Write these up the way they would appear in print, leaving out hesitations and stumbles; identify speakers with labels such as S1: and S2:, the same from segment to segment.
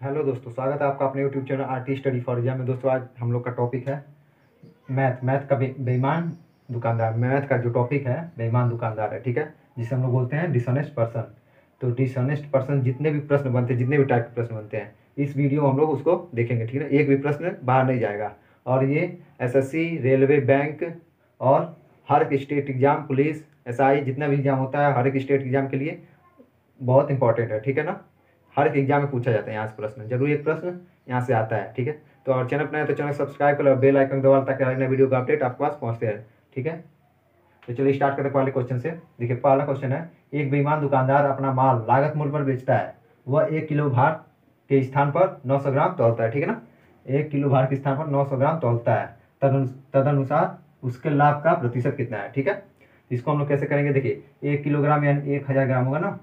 S1: Hello दोस्तों, स्वागत है आपका अपने YouTube channel RT study for exam में। दोस्तों आज हम लोग का टॉपिक है मैथ का बेईमान दुकानदार। मैथ का जो टॉपिक है बेईमान दुकानदार है, ठीक है, जिसे हम लोग बोलते हैं डिसऑनेस्ट पर्सन। तो डिसऑनेस्ट पर्सन जितने भी प्रश्न बनते हैं, जितने भी टाइप के प्रश्न बनते हैं, इस वीडियो में हम लोग उसको देखेंगे, ठीक है। एक भी प्रश्न बाहर नहीं जाएगा और ये एसएससी, रेलवे, बैंक और हर एक स्टेट एग्जाम, पुलिस, एसआई, जितना भी एग्जाम होता है हर एक स्टेट एग्जाम के लिए बहुत इंपॉर्टेंट है, ठीक है ना। हर एक एग्जाम में पूछा जाता है यहाँ से प्रश्न, जरूर एक प्रश्न यहाँ से आता है, ठीक है। तो और चैनल पर नया तो चैनल सब्सक्राइब कर लो, बेल आइकन दबा लो ताकि हर नए वीडियो का अपडेट आपके पास पहुँचते रहे, ठीक है। तो चलिए स्टार्ट करते हैं पहले क्वेश्चन से। देखिए पहला क्वेश्चन है, एक बेईमान दुकानदार अपना माल लागत मूल्य पर बेचता है। वह 1 किलो भार के स्थान पर 900 ग्राम तौलता है, ठीक है ना। 1 किलो भार के स्थान पर 900 ग्राम तौलता है। तदनुसार उसके लाभ का प्रतिशत कितना है, ठीक है। इसको हम लोग कैसे करेंगे, देखिए 1 किलोग्राम यानी 1000 ग्राम होगा ना।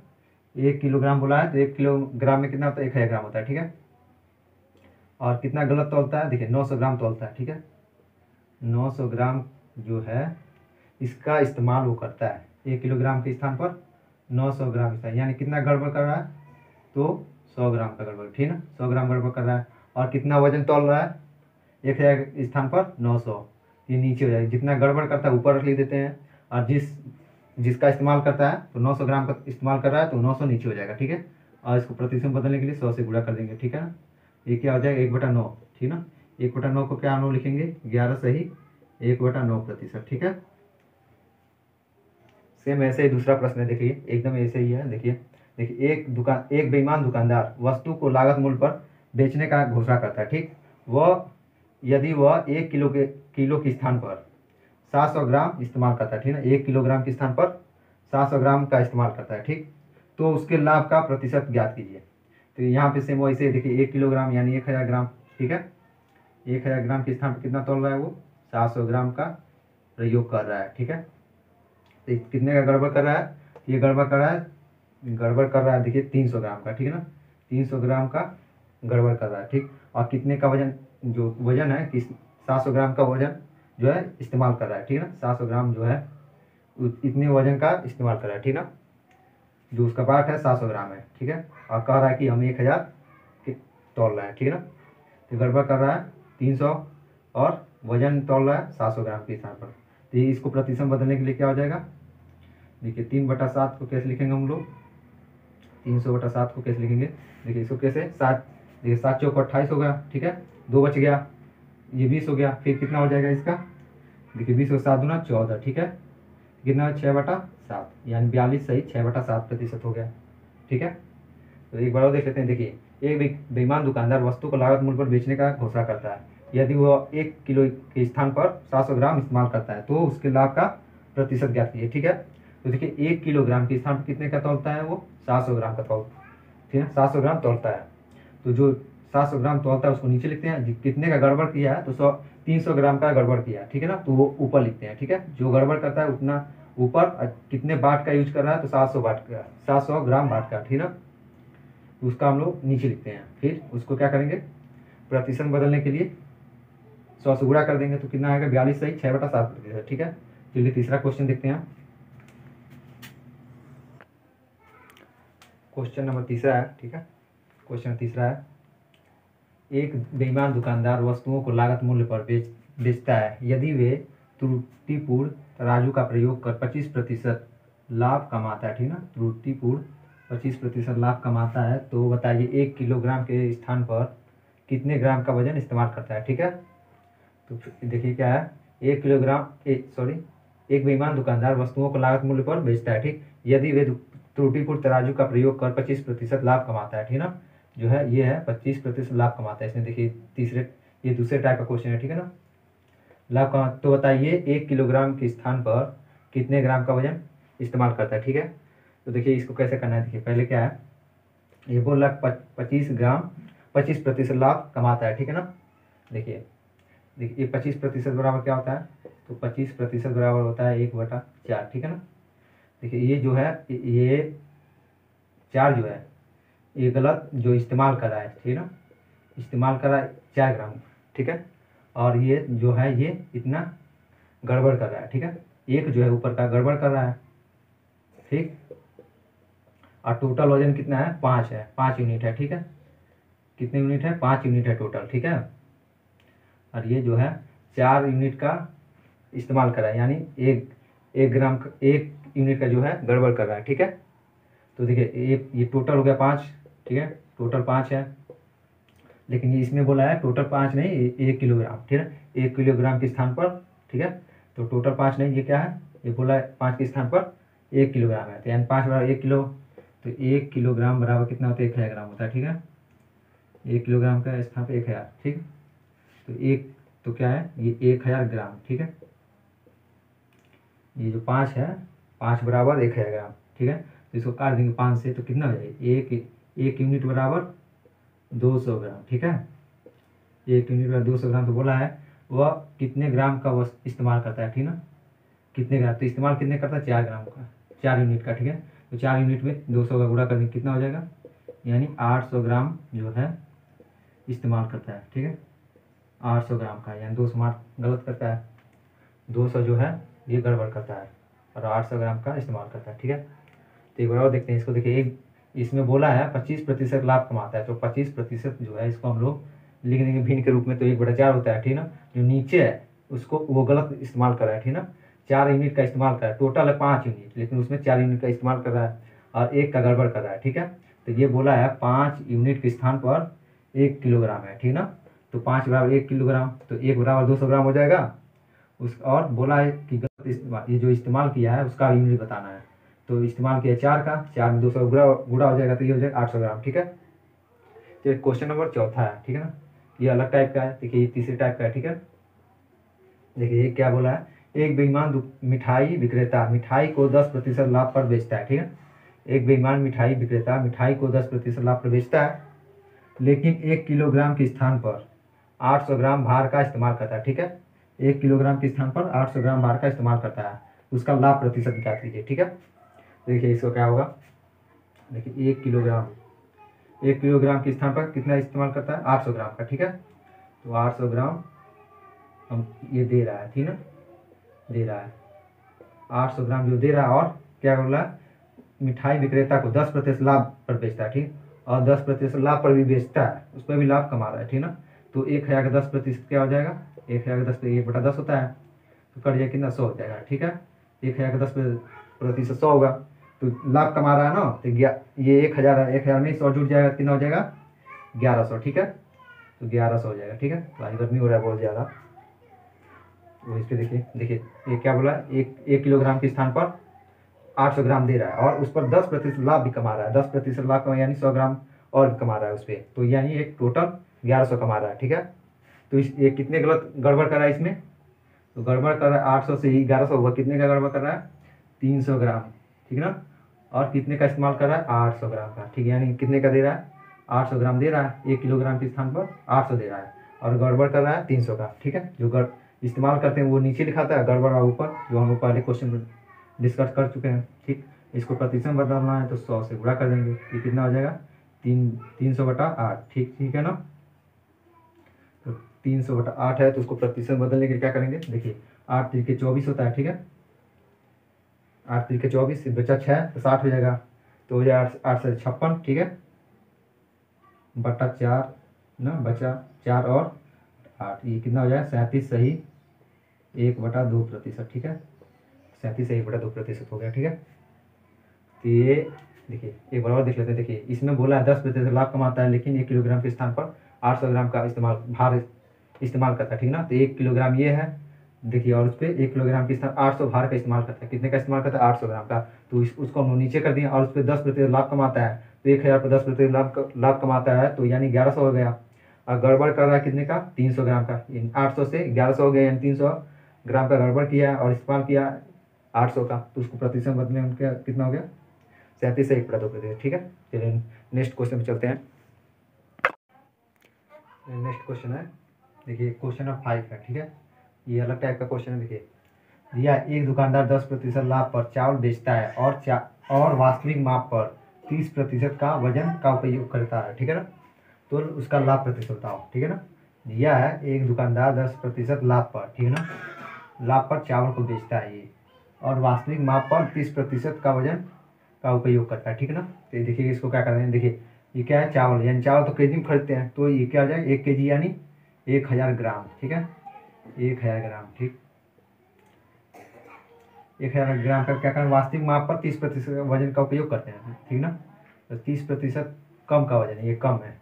S1: 1 किलोग्राम बोला है तो 1 किलोग्राम में कितना होता है, 1000 ग्राम होता है, ठीक है। और कितना गलत तौलता है, देखिए 900 ग्राम तौलता है, ठीक है। 900 ग्राम जो है इसका इस्तेमाल वो करता है 1 किलोग्राम के स्थान पर 900 ग्राम इस्तेमाल, यानी कितना गड़बड़ कर रहा है, तो 100 ग्राम का गड़बड़, ठीक है ना। 100 ग्राम गड़बड़ कर रहा है। और कितना वजन तौल रहा है, 1000 के स्थान पर 900, ये नीचे हो जाएगा। जितना गड़बड़ करता है ऊपर लिख देते हैं, और जिसका इस्तेमाल करता है तो 900 ग्राम का इस्तेमाल कर रहा है तो 900 नीचे हो जाएगा, ठीक है। और इसको प्रतिशत में बदलने के लिए 100 से गुणा कर देंगे, ठीक है ना। ये क्या हो जाएगा, 1/9, ठीक है ना। 1/9 को क्या 9 लिखेंगे, 11 सही 1/9%, ठीक है। सेम ऐसे ही दूसरा प्रश्न है, देखिए एकदम ऐसे ही है। देखिए देखिए एक बेईमान दुकानदार वस्तु को लागत मूल्य पर बेचने का घोषणा करता है, ठीक। यदि वह 1 किलो के स्थान पर 700 ग्राम इस्तेमाल करता है, ठीक है ना। 1 किलोग्राम के स्थान पर 700 ग्राम का इस्तेमाल करता है, ठीक। तो उसके लाभ का प्रतिशत ज्ञात कीजिए। तो यहाँ पे सेम वैसे देखिए 1 किलोग्राम यानी 1000 ग्राम, ठीक है। 1000 ग्राम के स्थान पर कितना तोल रहा है, वो 700 ग्राम का प्रयोग कर रहा है, ठीक है। तो कितने का गड़बड़ कर रहा है, ये गड़बड़ कर रहा है देखिए 300 ग्राम का, ठीक है ना। 300 ग्राम का गड़बड़ कर रहा है, ठीक। और कितने का वजन, जो वजन है कि 700 ग्राम का वजन जो है इस्तेमाल कर रहा है, ठीक है ना। 700 ग्राम जो है इतने वजन का इस्तेमाल कर रहा है, ठीक ना। जो उसका पार्ट है 700 ग्राम है, ठीक है। और कह रहा है कि हम 1000 तोल रहे हैं, ठीक है ना। तो गड़बड़ कर रहा है 300 और वजन तोल रहा है 700 ग्राम के स्थान पर। तो इसको प्रतिशत बदलने के लिए क्या हो जाएगा, देखिए 3/7 को कैसे लिखेंगे हम लोग, 300/7 को कैसे लिखेंगे, देखिए इसको कैसे 7, देखिए 7 चौक 28 हो गया, ठीक है। 2 बच गया, ये 20 हो गया। फिर कितना हो जाएगा इसका, देखिए 20 और 7 दूना 14, ठीक है। कितना 6/7 यानी 42 सही 6/7% हो गया, ठीक है। तो एक बार और देख लेते हैं। देखिए एक बेईमान दुकानदार वस्तु को लागत मूल्य पर बेचने का घोषणा करता है। यदि वह 1 किलो के स्थान पर 700 ग्राम इस्तेमाल करता है तो उसके लाभ का प्रतिशत ज्ञात कीजिए, ठीक है। तो देखिए 1 किलोग्राम के स्थान पर कितने का तौलता है, वो 700 ग्राम का ठीक है, 700 ग्राम तौलता है। तो जो 700 ग्राम तौलता है उसको नीचे लिखते हैं, कितने का गड़बड़ किया है तो 300 ग्राम का गड़बड़ किया है, ठीक है ना, तो वो ऊपर लिखते हैं, ठीक है। जो गड़बड़ करता है उतना ऊपर, कितने बाट का यूज कर रहा है तो 700 बाट का, 700 ग्राम बाट का, ठीक है ना। उसका हम लोग नीचे लिखते हैं। फिर उसको क्या करेंगे, प्रतिशत बदलने के लिए 100 से गुणा कर देंगे तो कितना आएगा, 42 सही 6/7%, ठीक है। चलिए तीसरा क्वेश्चन देखते हैं। क्वेश्चन नंबर तीसरा है, ठीक है। क्वेश्चन तीसरा है, एक बेईमान दुकानदार वस्तुओं को लागत मूल्य पर बेचता है। यदि वे त्रुटिपूर्ण तराजू का प्रयोग कर 25% लाभ कमाता है, ठीक है ना। त्रुटिपूर्ण 25% लाभ कमाता है तो बताइए 1 किलोग्राम के स्थान पर कितने ग्राम का वजन इस्तेमाल करता है, ठीक है। तो देखिए क्या है, 1 बेईमान दुकानदार वस्तुओं को लागत मूल्य पर बेचता है, ठीक। यदि वे त्रुटिपूर्ण तराजू का प्रयोग कर 25% लाभ कमाता है, ठीक है ना। जो है ये है 25% लाभ कमाता है इसमें। देखिए ये दूसरे टाइप का क्वेश्चन है, ठीक है ना। लाभ कमा तो बताइए 1 किलोग्राम के स्थान पर कितने ग्राम का वजन इस्तेमाल करता है, ठीक है। तो देखिए इसको कैसे करना है, देखिए पहले क्या है, ये बोल रहा 25% लाभ कमाता है, ठीक है ना। देखिए ये 25% बराबर क्या होता है, तो 25% बराबर होता है 1/4, ठीक है ना। देखिए ये जो है ये 4 जो है ये गलत जो इस्तेमाल कर रहा है, ठीक है ना। इस्तेमाल कर रहा है 4 ग्राम, ठीक है। और ये जो है ये इतना गड़बड़ कर रहा है, ठीक है। एक जो है ऊपर का गड़बड़ कर रहा है, ठीक। और टोटल वजन कितना है, 5 है, 5 यूनिट है, ठीक है। कितने यूनिट है, 5 यूनिट है टोटल, ठीक है। और ये जो है 4 यूनिट का इस्तेमाल कर रहा है, यानी एक ग्राम का, 1 यूनिट का जो है गड़बड़ कर रहा है, ठीक है। तो देखिए ये टोटल हो गया 5, ठीक है, टोटल 5 है, लेकिन ये इसमें बोला है टोटल 5 नहीं, 1 किलोग्राम, ठीक है, 1 किलोग्राम के स्थान पर, ठीक है। तो टोटल 5 नहीं, ये क्या है, ये बोला है 5 के स्थान पर 1 किलोग्राम है, तो यानी 5 बराबर 1 किलो, तो 1 किलोग्राम बराबर कितना होता है, 1000 ग्राम होता है, ठीक है। 1 किलोग्राम का स्थान पर 1000, ठीक। तो क्या है, ये 1000 ग्राम, ठीक है। ये जो 5 है, 5 बराबर 1000 ग्राम, ठीक है। तो इसको काट देंगे 5 से, तो कितना हो जाएगा, एक यूनिट बराबर 200 ग्राम, ठीक है। 1 यूनिट बराबर 200 ग्राम, तो बोला है वह कितने ग्राम का वह इस्तेमाल करता है, ठीक ना, कितने ग्राम, तो इस्तेमाल कितने करता है, 4 ग्राम का, 4 यूनिट का, ठीक है। तो 4 यूनिट में 200 का गुणा कर देंगे, कितना हो जाएगा, यानी 800 ग्राम जो है इस्तेमाल करता है, ठीक है। 800 ग्राम का, यानी 200 मार्क गलत करता है, 200 जो है ये गड़बड़ करता है और 800 ग्राम का इस्तेमाल करता है, ठीक है। तो एक बार और देखते हैं इसको, देखिए एक इसमें बोला है 25% लाभ कमाता है, तो 25% जो है इसको हम लोग लिख देंगे भिन्न के रूप में, तो 1/4 होता है, ठीक ना। जो नीचे है उसको वो गलत इस्तेमाल कर रहा है, ठीक ना, 4 यूनिट का इस्तेमाल कर रहा है, टोटल है 5 यूनिट, लेकिन उसमें 4 यूनिट का इस्तेमाल कर रहा है और 1 का गड़बड़ कर रहा है, ठीक है। तो ये बोला है 5 यूनिट के स्थान पर 1 किलोग्राम है, ठीक ना। तो 5 बराबर 1 किलोग्राम, तो 1 बराबर 200 ग्राम हो जाएगा। उस और बोला है कि गलत ये जो इस्तेमाल किया है उसका यूनिट बताना है, तो इस्तेमाल किया 4 का, 4 में 200 गुणा हो जाएगा, तो ये हो जाएगा 800 ग्राम, ठीक है। तो क्वेश्चन नंबर 4 है, ठीक है ना, ये अलग टाइप का है, देखिए ये तीसरे टाइप का है, ठीक है। देखिए ये क्या बोला है, एक बेईमान मिठाई विक्रेता मिठाई को 10% लाभ पर बेचता है, ठीक है। एक बेईमान मिठाई विक्रेता मिठाई को 10% लाभ पर बेचता है, लेकिन 1 किलोग्राम के स्थान पर 800 ग्राम भार का इस्तेमाल करता है, ठीक है। 1 किलोग्राम के स्थान पर 800 ग्राम भार का इस्तेमाल करता है, उसका लाभ प्रतिशत ज्ञात कीजिए, ठीक है। तो देखिए इसको क्या होगा, देखिए 1 किलोग्राम के स्थान पर कितना इस्तेमाल करता है, 800 ग्राम का, ठीक है। तो 800 ग्राम हम ये दे रहा है, ठीक ना, दे रहा है 800 ग्राम जो दे रहा है, और क्या बोला, मिठाई विक्रेता को 10% लाभ पर बेचता है, ठीक, और 10% लाभ पर भी बेचता है, उस पर भी लाभ कमा रहा है, ठीक ना। तो 1000 का 10% क्या हो जाएगा, 1000 का 10 1/10 होता है, तो कट जाए कितना, 100 हो जाएगा, ठीक है। 1000 का 10% 100 होगा, तो लाभ कमा रहा है ना, तो ये 1000 है, 1000 में 100 जुड़ जाएगा, कितना हो जाएगा, 1100, ठीक है। तो 1100 हो जाएगा, ठीक है। तो आज गर्मी हो रहा है बहुत ज़्यादा, तो इस पर देखिए ये क्या बोला, एक किलोग्राम के स्थान पर 800 ग्राम दे रहा है और उस पर 10% लाभ भी कमा रहा है, 10% लाभ कमा यानी 100 ग्राम और भी कमा रहा है उस पर, तो यानी एक टोटल 1100 कमा रहा है, ठीक है। तो ये कितने गलत गड़बड़ कर रहा है इसमें, तो गड़बड़ कर रहा है 800 से ही 1100 होगा, कितने का गड़बड़ कर रहा है, 300 ग्राम, ठीक ना। और कितने का इस्तेमाल कर रहा है, 800 ग्राम का, ठीक है, यानी कितने का दे रहा है, 800 ग्राम दे रहा है, 1 किलोग्राम के स्थान पर 800 दे रहा है, और गड़बड़ कर रहा है 300 का, ठीक है। जो इस्तेमाल करते हैं वो नीचे लिखाता है, गड़बड़ का ऊपर, जो हम लोग पहले क्वेश्चन में डिस्कस कर चुके हैं, ठीक। इसको प्रतिशत बदलना है तो 100 से गुणा कर देंगे, ये कितना हो जाएगा, 300/8, ठीक है ना। तो 300/8 है, तो उसको प्रतिशत बदलने के लिए क्या करेंगे, देखिए 8 3 के 24 होता है, ठीक है। 8 3 के 24 से बचा 6 तो 60 हो जाएगा, तो हो जाएगा 8 से 56, ठीक है, बटा 4 ना, बचा 4 और 8, ये कितना हो जाएगा, 37 सही 1/2%, ठीक है। 37 से 1/2% हो गया, ठीक है। तो ये देखिए एक बार और देख लेते हैं, देखिए इसमें बोला है 10% लाभ कमाता है, लेकिन 1 किलोग्राम के स्थान पर 800 ग्राम का भार इस्तेमाल करता है, ठीक ना। तो 1 किलोग्राम ये है, देखिए, और उस पर 1 किलोग्राम के स्थान 800 भार का इस्तेमाल करता है, कितने का इस्तेमाल करता है, 800 ग्राम का, तो उसको हम नीचे कर दिए, और उस पर 10% लाभ कमाता है, तो 1000 पर 10% लाभ कमाता है, तो यानी 1100 हो गया। और गड़बड़ कर रहा है कितने का, 300 ग्राम का, 800 से 1100 हो गया, यानी 300 ग्राम का गड़बड़ किया और इस्तेमाल किया 800 का, तो उसको प्रतिशत बदलने उनका कितना हो गया, 37 से 1/2%, ठीक है। चलिए नेक्स्ट क्वेश्चन में चलते हैं। नेक्स्ट क्वेश्चन है, देखिए क्वेश्चन नंबर 5 है, ठीक है। ये अलग टाइप का क्वेश्चन है, देखिए दिया एक दुकानदार 10% लाभ पर चावल बेचता है और वास्तविक माप पर 30% का वजन का उपयोग करता है, ठीक है ना। तो उसका लाभ प्रतिशत बताओ, ठीक है ना। दिया है एक दुकानदार 10% लाभ पर, ठीक है ना, लाभ पर चावल को बेचता है ये, और वास्तविक माप पर 30% का वजन का उपयोग करता है, ठीक है ना। तो देखिए इसको क्या कर रहे हैं, देखिए ये क्या है, चावल, यानी चावल तो केजी में खरीदते हैं, तो ये क्या हो जाएगा 1 केजी यानी 1000 ग्राम, ठीक है, 1000 ग्राम, ठीक। 1000 ग्राम का क्या करें, वास्तविक माप पर 30% वजन का उपयोग करते हैं, ठीक ना। तो 30% कम का वजन, ये कम है,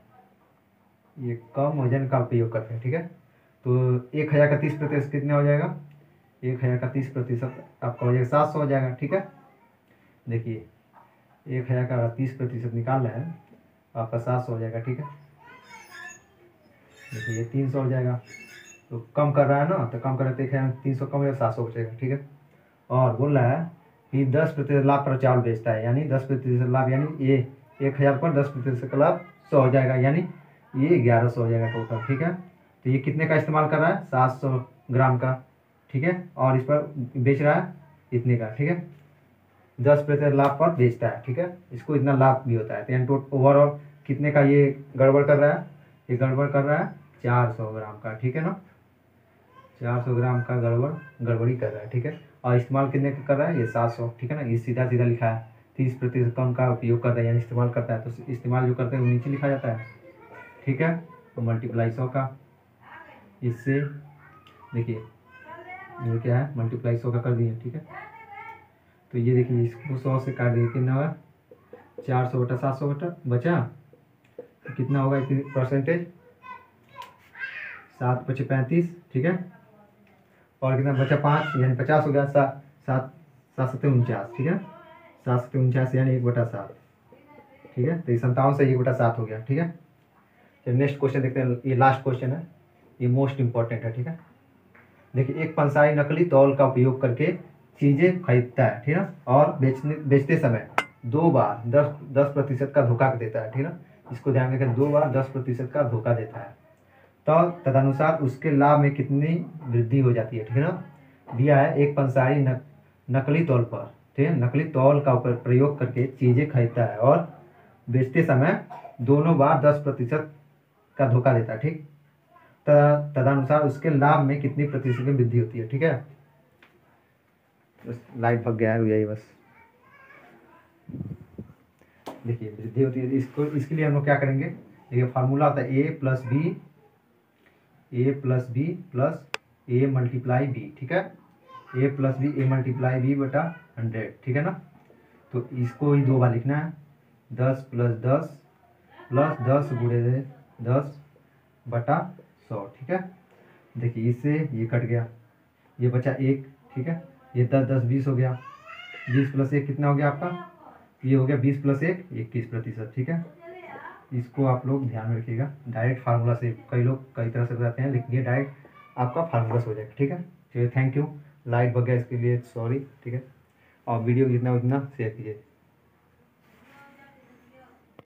S1: ये कम वजन का उपयोग करते हैं, ठीक है। तो 1000 का 30% कितना हो जाएगा, 1000 का 30% आपका हो जाएगा 700 हो जाएगा, ठीक है। देखिए 1000 का 30% निकाल रहे हैं, आपका 700 हो जाएगा, ठीक है। देखिए 300 हो जाएगा, तो कम कर रहा है ना, तो कम कर रहे थे 300 कम हो जाएगा, 700 बचेगा, ठीक है। और बोल रहा है कि 10% लाभ पर चावल बेचता है, यानी 10% लाभ, यानी ये 1000 पर 10% का लाभ 100 हो जाएगा, यानी ये 1100 हो जाएगा टोटल, ठीक है। तो ये कितने का इस्तेमाल कर रहा है, 700 ग्राम का, ठीक है, और इस पर बेच रहा है इतने का, ठीक है। 10% लाभ पर बेचता है, ठीक है, इसको इतना लाभ भी होता है, तो यानी टोटल ओवरऑल कितने का ये गड़बड़ कर रहा है, ये गड़बड़ कर रहा है 400 ग्राम का, ठीक है ना। 400 ग्राम का गड़बड़ी कर रहा है, ठीक है। और इस्तेमाल कितने का कर रहा है, ये 700, ठीक है ना। ये सीधा सीधा लिखा है, 30% कम का उपयोग करता है, यानी इस्तेमाल करता है, तो इस्तेमाल जो करते हैं वो नीचे लिखा जाता है, ठीक है। तो मल्टीप्लाई 100 का, इससे देखिए ये क्या है, मल्टीप्लाई 100 का कर दिए, ठीक है। तो ये देखिए इसको 100 से काट दिए, कितना होगा 400 बटा 700 बटा बचा, तो कितना होगा इतनी परसेंटेज, 7 × 5 = 35, ठीक है। और कितना बचा 5, यानी 50 हो गया, 7 7 7 7 49, ठीक है, 7 7 49 यानी 1/7, ठीक है। तो ये 57 से 1/7 हो गया, ठीक है। चलिए नेक्स्ट क्वेश्चन देखते हैं, ये लास्ट क्वेश्चन है, ये मोस्ट इंपॉर्टेंट है, ठीक है। देखिए एक पंसारी नकली तौल का उपयोग करके चीजें खरीदता है, ठीक है, और बेचते समय 2 बार 10% का धोखा देता है, ठीक है ना। इसको ध्यान रखें, 2 बार 10% का धोखा देता है, तो तदनुसार उसके लाभ में कितनी वृद्धि हो जाती है, ठीक है ना। दिया है एक पंसारी नकली तौल पर, ठीक है, नकली तौल का प्रयोग करके चीजें खरीदता है और बेचते समय दोनों बार 10% का धोखा देता है, ठीक। तदनुसार उसके लाभ में कितनी प्रतिशत की वृद्धि होती है, ठीक है। बस लाइट भग गया है, यही बस। देखिए वृद्धि होती है, इसको इसके लिए हम लोग क्या करेंगे, देखिए फार्मूला होता है a + b + a × b, ठीक है, a + b a × b बटा 100, ठीक है ना। तो इसको ही 2 बार लिखना है, 10 + 10 + 10 × 10 बटा 100, ठीक है। देखिए इससे ये कट गया, ये बचा 1, ठीक है, ये 10 10 20 हो गया, 20 + 1 कितना हो गया आपका, ये हो गया 20 + 1 21%, ठीक है। इसको आप लोग ध्यान में रखिएगा, डायरेक्ट फार्मूला से कई लोग कई तरह से बताते हैं, लेकिन ये डायरेक्ट आपका फार्मूला से हो जाएगा, ठीक है। चलिए थैंक यू, लाइट भग गया इसके लिए सॉरी, ठीक है। और वीडियो जितना उतना शेयर कीजिए।